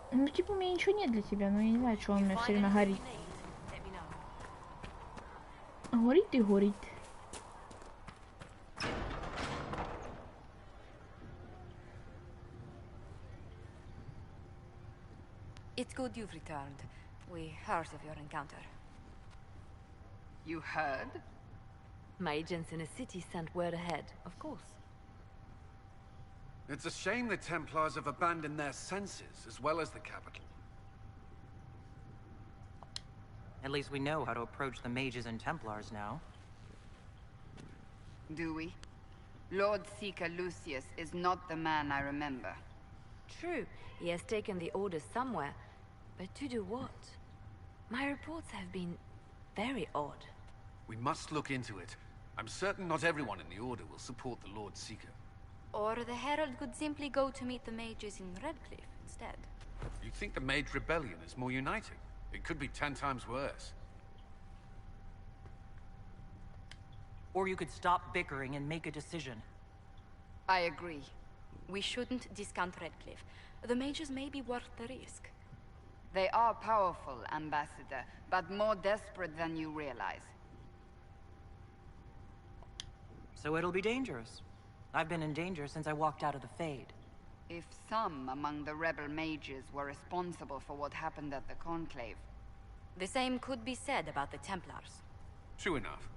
Ну, типа, у меня ничего нет для тебя, но я не знаю, что он у меня все время горит. Горит и горит. It's good you've returned. We heard of your encounter. You heard? My agents in the city sent word ahead, of course. It's a shame the Templars have abandoned their senses, as well as the capital. At least we know how to approach the mages and Templars now. Do we? Lord Seeker Lucius is not the man I remember. True, he has taken the Order somewhere, but to do what? My reports have been very odd. We must look into it. I'm certain not everyone in the Order will support the Lord Seeker. Or the Herald could simply go to meet the mages in Redcliffe instead. You think the Mage Rebellion is more united? It could be 10 times worse. Or you could stop bickering and make a decision. I agree. We shouldn't discount Redcliffe. The mages may be worth the risk. They are powerful, Ambassador, but more desperate than you realize. So it'll be dangerous. I've been in danger since I walked out of the Fade. If some among the rebel mages were responsible for what happened at the Conclave... The same could be said about the Templars. True enough.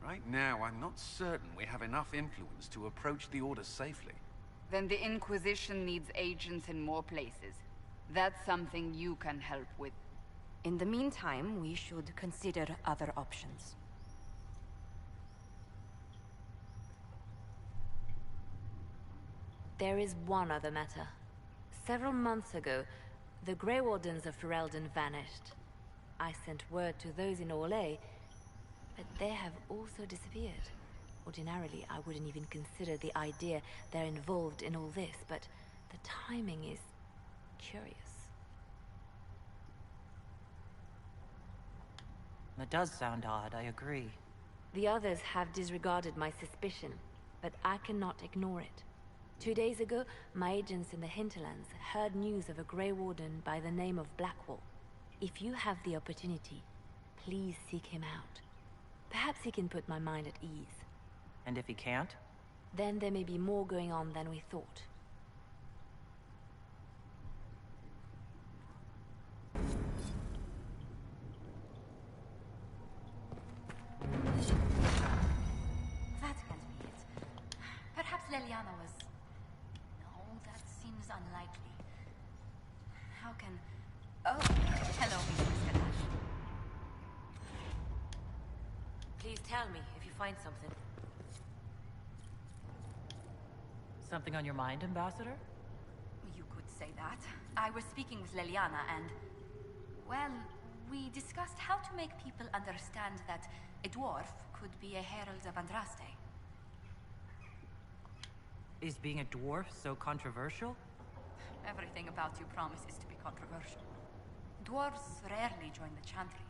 Right now, I'm not certain we have enough influence to approach the Order safely. Then the Inquisition needs agents in more places. That's something you can help with. In the meantime, we should consider other options. There is one other matter. Several months ago, the Grey Wardens of Ferelden vanished. I sent word to those in Orlais, but they have also disappeared. Ordinarily, I wouldn't even consider the idea they're involved in all this, but the timing is curious. That does sound odd, I agree. The others have disregarded my suspicion, but I cannot ignore it. 2 days ago, my agents in the hinterlands heard news of a Grey Warden by the name of Blackwall. If you have the opportunity, please seek him out. Perhaps he can put my mind at ease. And if he can't? Then there may be more going on than we thought. That can't be it. Perhaps Leliana was... No, that seems unlikely. How can... Oh, hello, Mrs. Kalash. Please tell me if you find something. Something on your mind, Ambassador? You could say that. I was speaking with Leliana and... Well, we discussed how to make people understand that a dwarf could be a herald of Andraste. Is being a dwarf so controversial? Everything about you promises to be controversial. Dwarves rarely join the Chantry.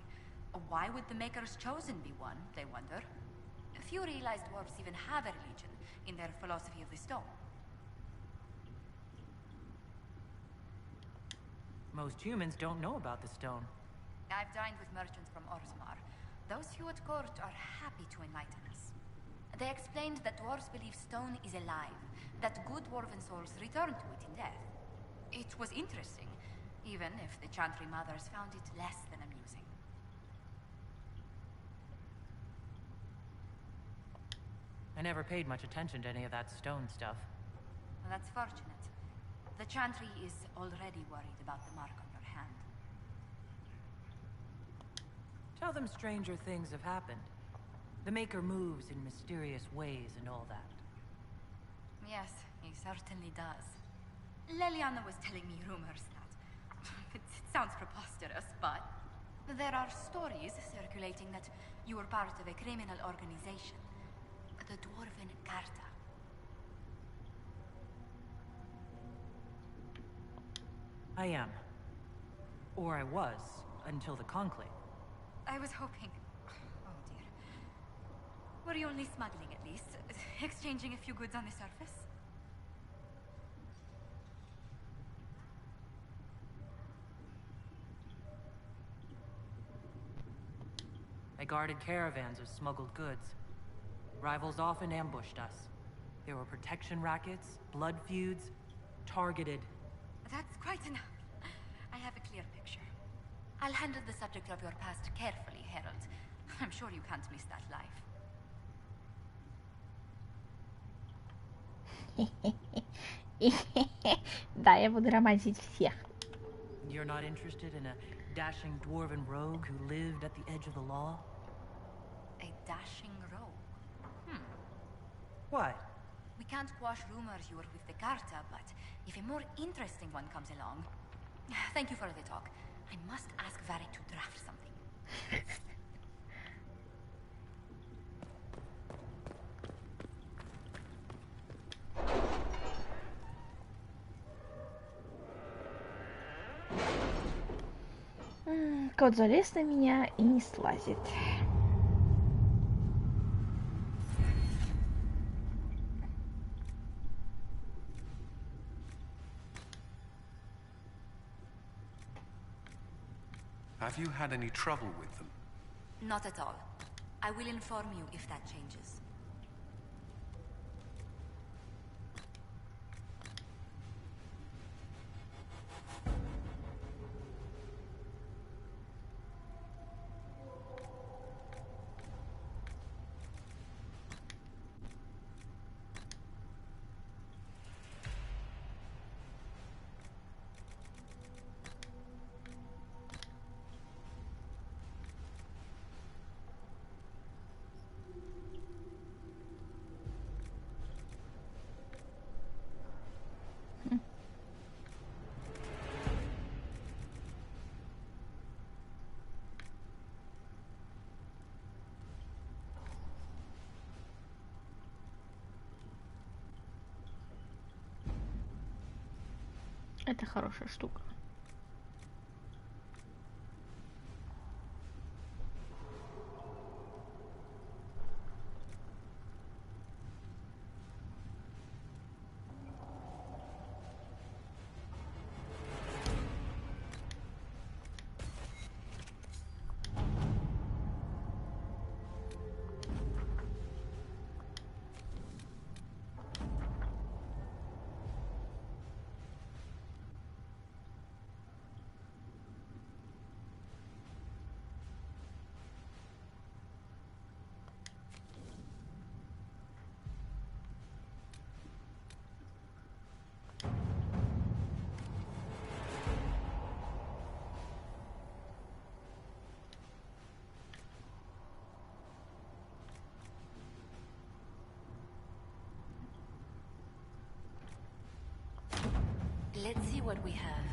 Why would the Maker's Chosen be one, they wonder? Few realize dwarves even have a religion in their philosophy of the stone. Most humans don't know about the stone. I've dined with merchants from Orzammar. Those few at court are happy to enlighten us. They explained that dwarves believe stone is alive, that good dwarven souls return to it in death. It was interesting, even if the Chantry mothers found it less than amusing. I never paid much attention to any of that stone stuff. Well, that's fortunate. The Chantry is already worried about the mark on your hand. Tell them stranger things have happened. The Maker moves in mysterious ways and all that. Yes, he certainly does. Leliana was telling me rumors that... it sounds preposterous, but... there are stories circulating that you were part of a criminal organization. The Dwarven Carta. I am. Or I was, until the Conclave. I was hoping... oh dear. Were you only smuggling at least? Exchanging a few goods on the surface? I guarded caravans of smuggled goods. Rivals often ambushed us. There were protection rackets, blood feuds, targeted. That's quite enough. I have a clear picture. I'll handle the subject of your past carefully, Herald. I'm sure you can't miss that life. Да, я буду романтить всех. You're not interested in a dashing dwarven rogue who lived at the edge of the law? A dashing rogue? What? We can't quash rumors you were with the Carta, but if a more interesting one comes along... Thank you for the talk. I must ask Varric to draft something. Кот залез на меня и не слазит. Have you had any trouble with them? Not at all. I will inform you if that changes. Это хорошая штука. Let's see what we have.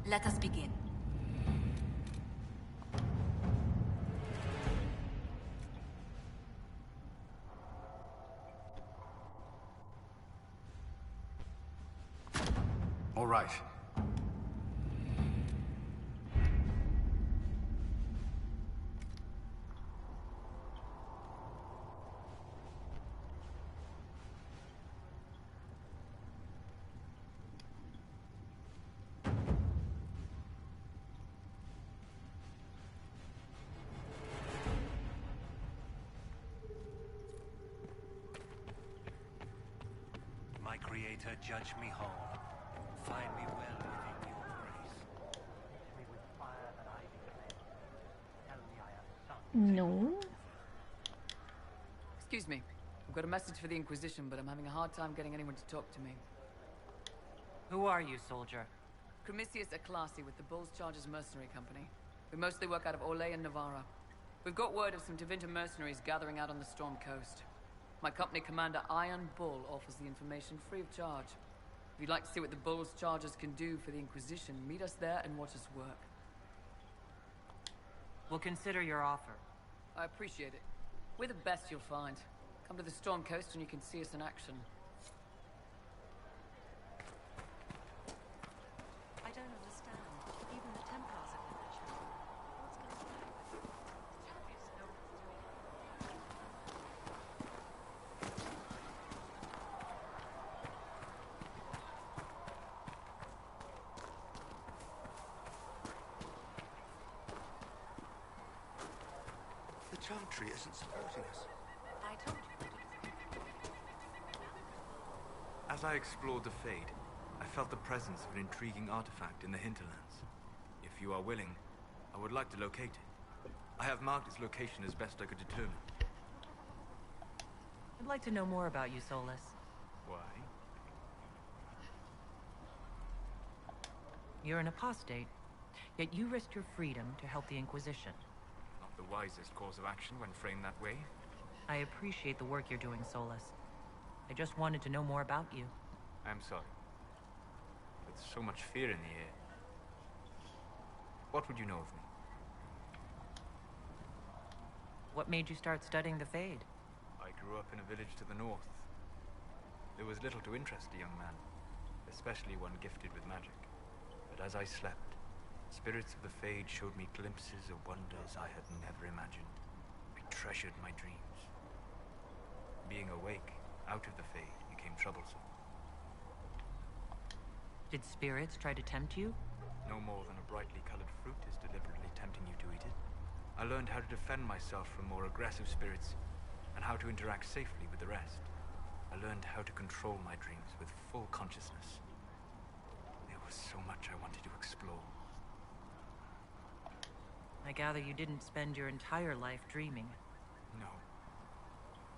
Let us begin. All right. My creator, judge me whole. Find me well within your grace. With fire that I declare. Tell me I am son. No. Excuse me. I've got a message for the Inquisition, but I'm having a hard time getting anyone to talk to me. Who are you, soldier? Cremisius Aclasi with the Bulls Chargers Mercenary Company. We mostly work out of Orlais and Navarra. We've got word of some Tevinter mercenaries gathering out on the Storm Coast. My company commander, Iron Bull, offers the information free of charge. If you'd like to see what the Bulls Chargers can do for the Inquisition, meet us there and watch us work. We'll consider your offer. I appreciate it. We're the best you'll find. Come to the Storm Coast and you can see us in action. I don't understand. Even the Templars have never shown. What's going on? The Chantry isn't supporting us. I told you. As I explored the Fade, I felt the presence of an intriguing artifact in the hinterlands. If you are willing, I would like to locate it. I have marked its location as best I could determine. I'd like to know more about you, Solus. Why? You're an apostate, yet you risked your freedom to help the Inquisition. Not the wisest course of action when framed that way. I appreciate the work you're doing, Solus. I just wanted to know more about you. I'm sorry. With so much fear in the air. What would you know of me? What made you start studying the Fade? I grew up in a village to the north. There was little to interest a young man, especially one gifted with magic. But as I slept, spirits of the Fade showed me glimpses of wonders I had never imagined. I treasured my dreams. Being awake, out of the Fade, became troublesome. Did spirits try to tempt you? No more than a brightly colored fruit is deliberately tempting you to eat it. I learned how to defend myself from more aggressive spirits, and how to interact safely with the rest. I learned how to control my dreams with full consciousness. There was so much I wanted to explore. I gather you didn't spend your entire life dreaming. No.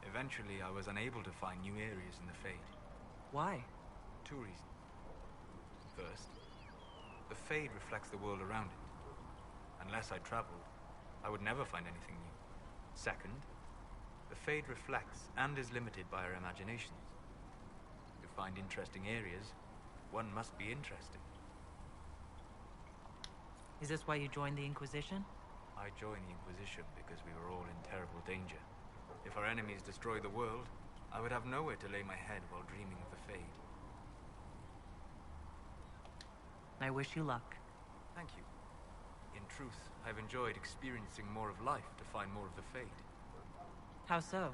Eventually, I was unable to find new areas in the Fade. Why? 2 reasons. First, the Fade reflects the world around it. Unless I traveled, I would never find anything new. Second, the Fade reflects and is limited by our imaginations. To find interesting areas, one must be interesting. Is this why you joined the Inquisition? I joined the Inquisition because we were all in terrible danger. If our enemies destroy the world, I would have nowhere to lay my head while dreaming of the Fade. I wish you luck. Thank you. In truth, I've enjoyed experiencing more of life to find more of the Fade. How so?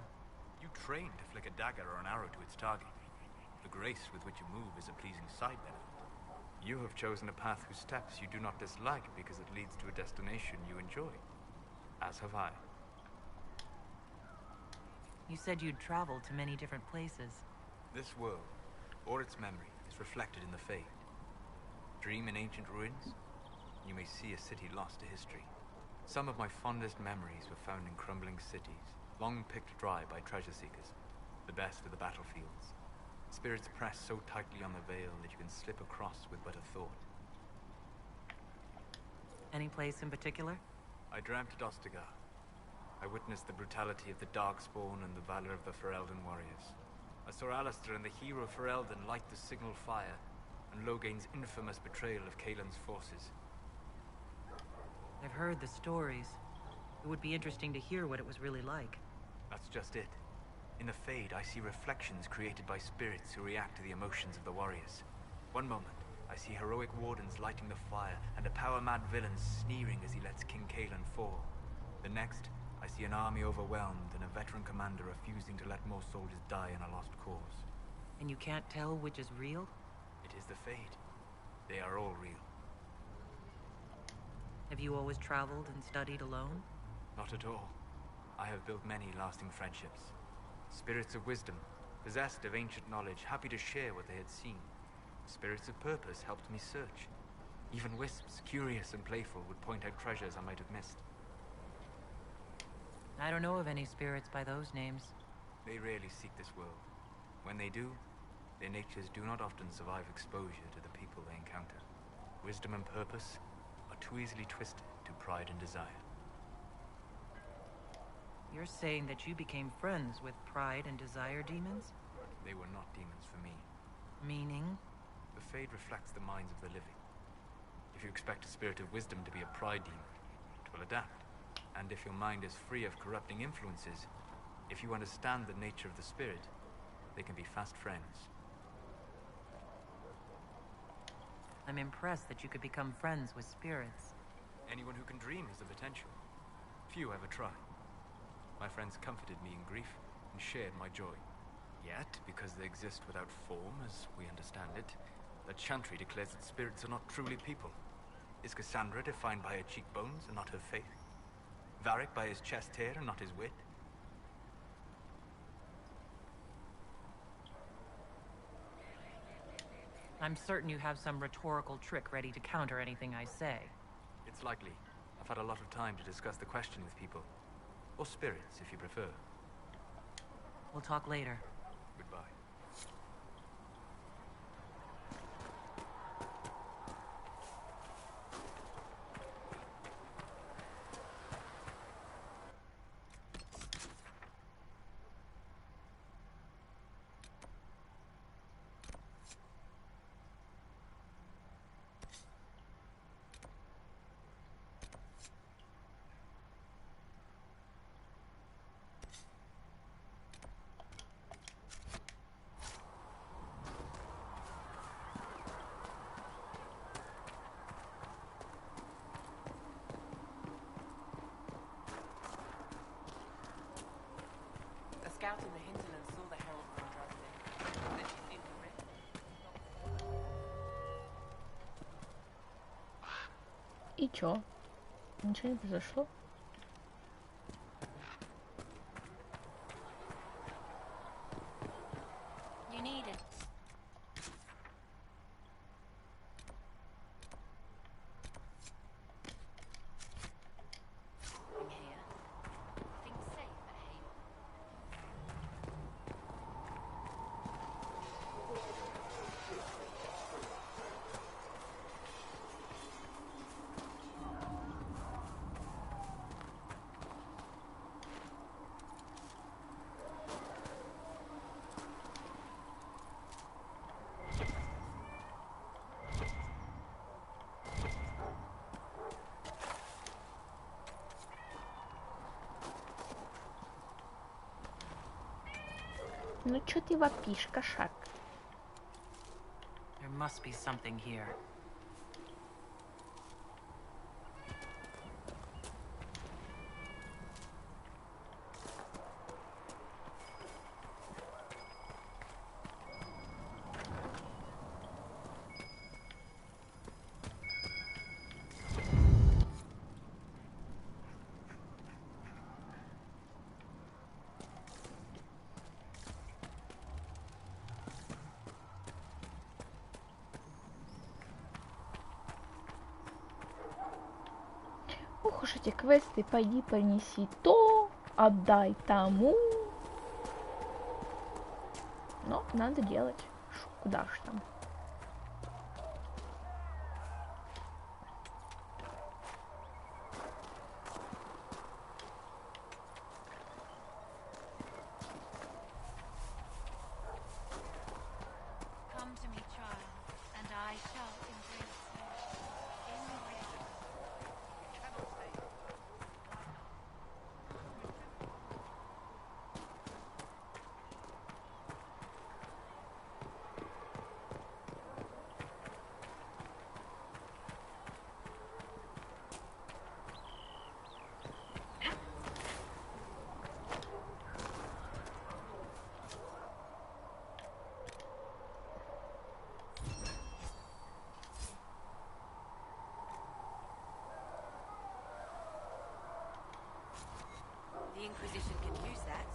You train to flick a dagger or an arrow to its target. The grace with which you move is a pleasing side benefit. You have chosen a path whose steps you do not dislike because it leads to a destination you enjoy. As have I. You said you'd traveled to many different places. This world, or its memory, is reflected in the Fade. Dream in ancient ruins, you may see a city lost to history. Some of my fondest memories were found in crumbling cities, long picked dry by treasure seekers. The best of the battlefields. Spirits press so tightly on the veil that you can slip across with but a thought. Any place in particular? I dreamt at Ostagar. I witnessed the brutality of the Darkspawn and the valor of the Ferelden warriors. I saw Alistair and the hero Ferelden light the signal fire, and Logain's infamous betrayal of Kaelin's forces. I've heard the stories. It would be interesting to hear what it was really like. That's just it. In the Fade, I see reflections created by spirits who react to the emotions of the warriors. One moment, I see heroic wardens lighting the fire, and a power-mad villain sneering as he lets King Kalen fall. The next, I see an army overwhelmed and a veteran commander refusing to let more soldiers die in a lost cause. And you can't tell which is real? It is the Fate. They are all real. Have you always traveled and studied alone? Not at all. I have built many lasting friendships. Spirits of wisdom, possessed of ancient knowledge, happy to share what they had seen. Spirits of purpose helped me search. Even wisps, curious and playful, would point out treasures I might have missed. I don't know of any spirits by those names. They rarely seek this world. When they do, their natures do not often survive exposure to the people they encounter. Wisdom and purpose are too easily twisted to pride and desire. You're saying that you became friends with pride and desire demons? They were not demons for me. Meaning? The Fade reflects the minds of the living. If you expect a spirit of wisdom to be a pride demon, it will adapt. And if your mind is free of corrupting influences, if you understand the nature of the spirit, they can be fast friends. I'm impressed that you could become friends with spirits. Anyone who can dream has the potential. Few ever try. My friends comforted me in grief and shared my joy. Yet, because they exist without form, as we understand it, the Chantry declares that spirits are not truly people. Is Cassandra defined by her cheekbones and not her faith? Varric by his chest hair and not his wit? I'm certain you have some rhetorical trick ready to counter anything I say. It's likely. I've had a lot of time to discuss the question with people. Or spirits, if you prefer. We'll talk later. Goodbye. A scout in the hinterland saw the herald of Andraste. Then she seemed to И чё? Ничего не произошло? You need it. I'm here. Things safe at Haven. Ну чё ты вопишь, кошак? There must be something here. Ух уж эти квесты, пойди принеси то, отдай тому. Но надо делать. Куда ж там? Come to me, child, and I shall embrace you. Embrace. Inquisition can use that.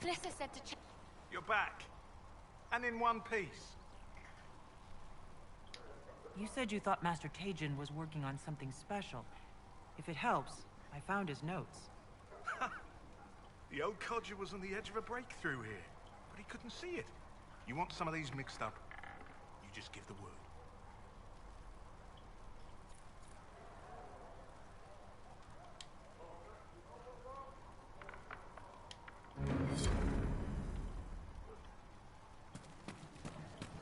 Lissa said to check. You're back. And in one piece. You said you thought Master Tajin was working on something special. If it helps, I found his notes. The old codger was on the edge of a breakthrough here, but he couldn't see it. You want some of these mixed up, you just give the word.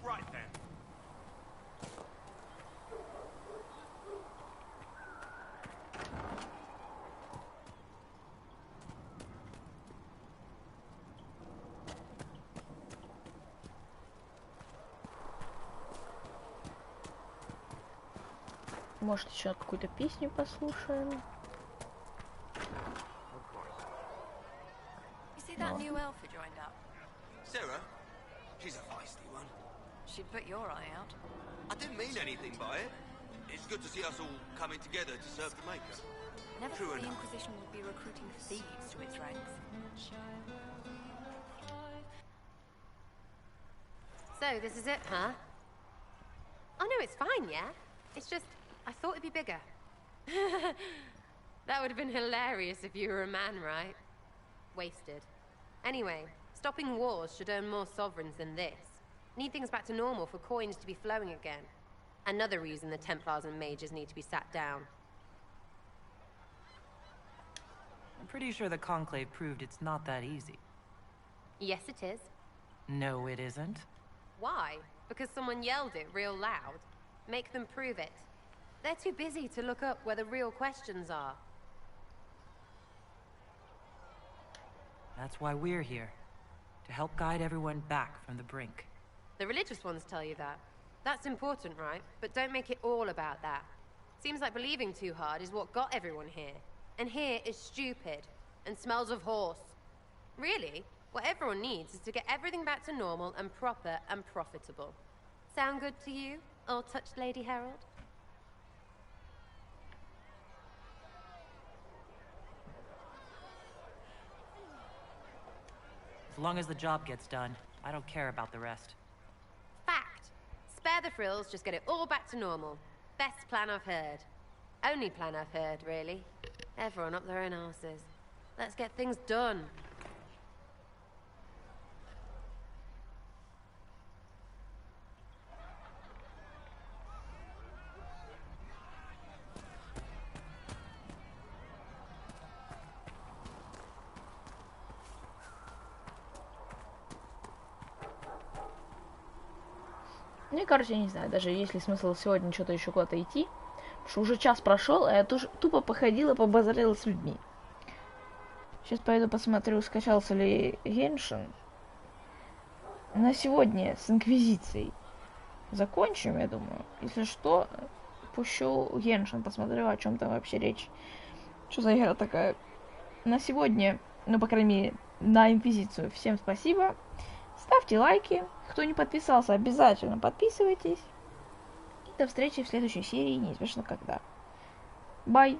Right then. Может, еще какую-то песню послушаем. You see that new elf who joined up? Sarah? She's a feisty one. She'd put your eye out. I didn't mean anything by it. It's good to see us all coming together to serve the Maker. Never True thought the enough. Inquisition would be recruiting thieves to its ranks. So, this is it, huh? Oh no, it's fine, yeah? It's just, I thought it'd be bigger. That would have been hilarious if you were a man, right? Wasted. Anyway, stopping wars should earn more sovereigns than this. Need things back to normal for coins to be flowing again. Another reason the Templars and mages need to be sat down. I'm pretty sure the Conclave proved it's not that easy. Yes, it is. No, it isn't. Why? Because someone yelled it real loud? Make them prove it. They're too busy to look up where the real questions are. That's why we're here. To help guide everyone back from the brink. The religious ones tell you that. That's important, right? But don't make it all about that. Seems like believing too hard is what got everyone here. And here is stupid. And smells of horse. Really? What everyone needs is to get everything back to normal and proper and profitable. Sound good to you, old-touched Lady Herald? As long as the job gets done, I don't care about the rest. Fact. Spare the frills, just get it all back to normal. Best plan I've heard. Only plan I've heard, really. Everyone up their own arses. Let's get things done. Ну и, короче, я не знаю, даже есть ли смысл сегодня что-то еще куда-то идти. Потому что уже час прошел, а я тупо походила, побазарила с людьми. Сейчас пойду посмотрю, скачался ли Геншин. На сегодня с Инквизицией закончим, я думаю. Если что, пущу Геншин, посмотрю, о чем там вообще речь. Что за игра такая? На сегодня, ну, по крайней мере, на Инквизицию всем спасибо. Ставьте лайки. Кто не подписался, обязательно подписывайтесь. И до встречи в следующей серии, неизвестно когда. Бай!